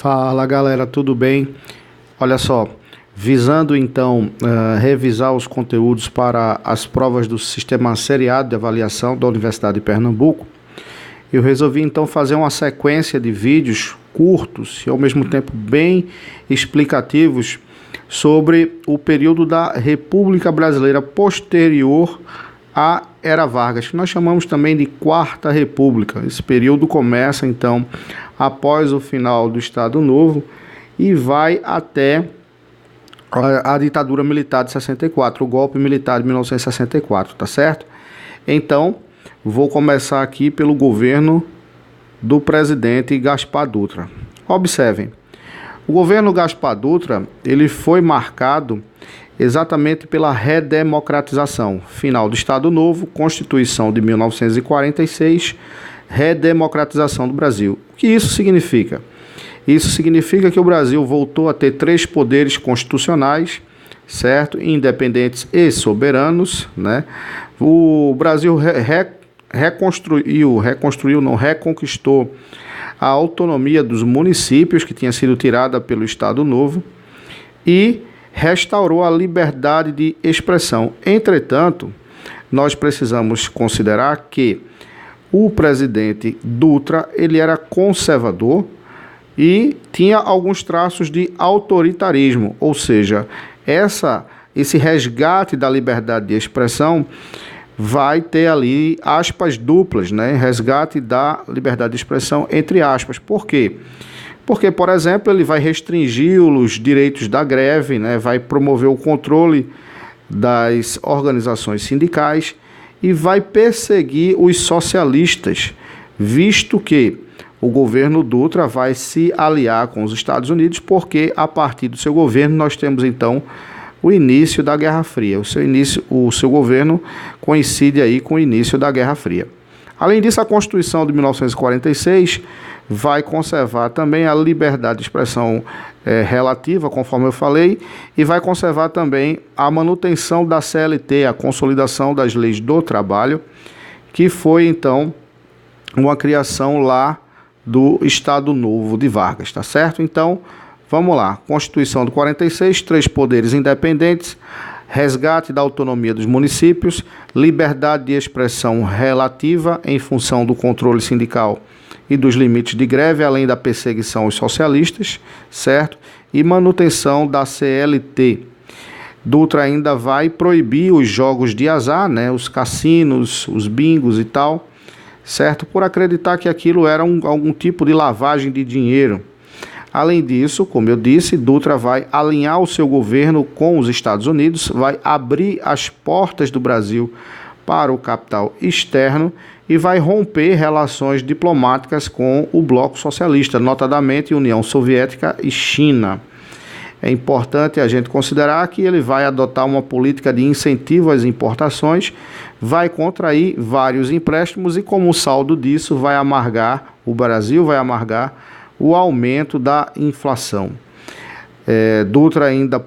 Fala galera, tudo bem? Olha só, visando então revisar os conteúdos para as provas do Sistema Seriado de Avaliação da Universidade de Pernambuco, eu resolvi então fazer uma sequência de vídeos curtos e ao mesmo tempo bem explicativos sobre o período da República Brasileira posterior à Era Vargas, que nós chamamos também de Quarta República. Esse período começa então após o final do Estado Novo e vai até a ditadura militar de 64, o golpe militar de 1964, tá certo? Então, vou começar aqui pelo governo do presidente Gaspar Dutra. Observem, o governo Gaspar Dutra, ele foi marcado exatamente pela redemocratização, final do Estado Novo, Constituição de 1946, redemocratização do Brasil. O que isso significa? Isso significa que o Brasil voltou a ter 3 poderes constitucionais, certo? Independentes e soberanos, né? O Brasil reconquistou a autonomia dos municípios, que tinha sido tirada pelo Estado Novo, e restaurou a liberdade de expressão. Entretanto, nós precisamos considerar que o presidente Dutra, ele era conservador e tinha alguns traços de autoritarismo, ou seja, esse resgate da liberdade de expressão vai ter ali aspas duplas, né? Resgate da liberdade de expressão entre aspas. Por quê? Porque, por exemplo, ele vai restringir os direitos da greve, né? Vai promover o controle das organizações sindicais e vai perseguir os socialistas, visto que o governo Dutra vai se aliar com os Estados Unidos, porque a partir do seu governo nós temos então o início da Guerra Fria. O seu governo coincide aí com o início da Guerra Fria. Além disso, a Constituição de 1946 vai conservar também a liberdade de expressão relativa, conforme eu falei, e vai conservar também a manutenção da CLT, a consolidação das leis do trabalho, que foi então uma criação lá do Estado Novo de Vargas, tá certo? Então, vamos lá. Constituição de 46, 3 poderes independentes, resgate da autonomia dos municípios, liberdade de expressão relativa em função do controle sindical e dos limites de greve, além da perseguição aos socialistas, certo? E manutenção da CLT. Dutra ainda vai proibir os jogos de azar, né? Os cassinos, os bingos e tal, certo? Por acreditar que aquilo era algum tipo de lavagem de dinheiro. Além disso, como eu disse, Dutra vai alinhar o seu governo com os Estados Unidos, vai abrir as portas do Brasil para o capital externo e vai romper relações diplomáticas com o bloco socialista, notadamente União Soviética e China. É importante a gente considerar que ele vai adotar uma política de incentivo às importações, vai contrair vários empréstimos e, como saldo disso, vai amargar o Brasil, vai amargar o aumento da inflação. Dutra ainda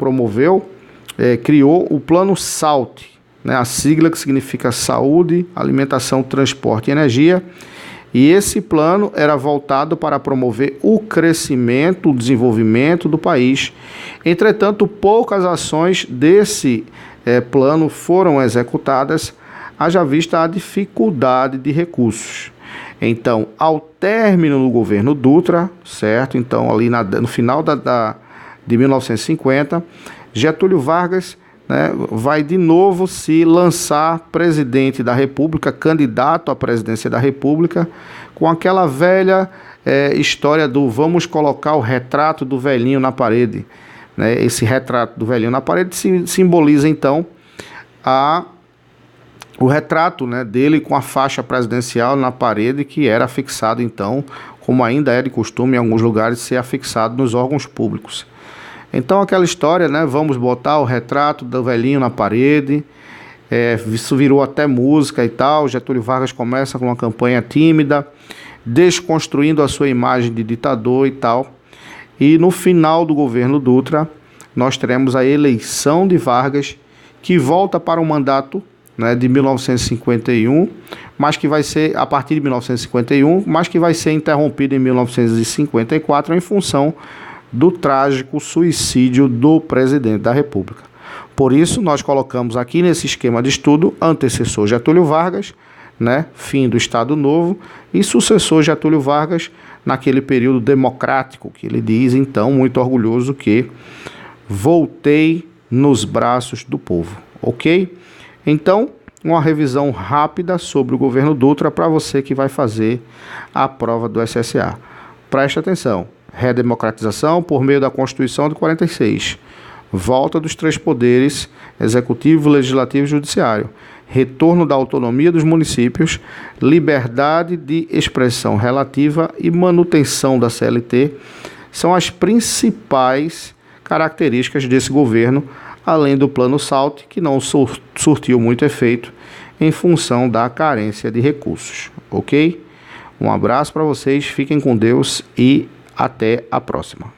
criou o Plano SALT, né, a sigla que significa Saúde, Alimentação, Transporte e Energia, e esse plano era voltado para promover o crescimento, o desenvolvimento do país. Entretanto, poucas ações desse plano foram executadas, haja vista a dificuldade de recursos. Então, ao término do governo Dutra, certo? Então, ali no final de 1950, Getúlio Vargas, né, vai de novo se lançar presidente da República, candidato à presidência da República, com aquela velha história do vamos colocar o retrato do velhinho na parede. Né? Esse retrato do velhinho na parede simboliza, então, o retrato, né, dele com a faixa presidencial na parede, que era afixado, então, como ainda é de costume em alguns lugares, ser afixado nos órgãos públicos. Então, aquela história, né, vamos botar o retrato do velhinho na parede, isso virou até música e tal. Getúlio Vargas começa com uma campanha tímida, desconstruindo a sua imagem de ditador e tal. E no final do governo Dutra, nós teremos a eleição de Vargas, que volta para um mandato né, de 1951, mas que vai ser a partir de 1951, mas que vai ser interrompido em 1954 em função do trágico suicídio do presidente da República. Por isso, nós colocamos aqui nesse esquema de estudo antecessor Getúlio Vargas, né, fim do Estado Novo, e sucessor Getúlio Vargas naquele período democrático, que ele diz, então, muito orgulhoso, que voltei nos braços do povo, ok? Então, uma revisão rápida sobre o governo Dutra para você que vai fazer a prova do SSA. Preste atenção, redemocratização por meio da Constituição de 46, volta dos três poderes, executivo, legislativo e judiciário, retorno da autonomia dos municípios, liberdade de expressão relativa e manutenção da CLT são as principais características desse governo, além do Plano SALT, que não surtiu muito efeito em função da carência de recursos, ok? Um abraço para vocês, fiquem com Deus e até a próxima.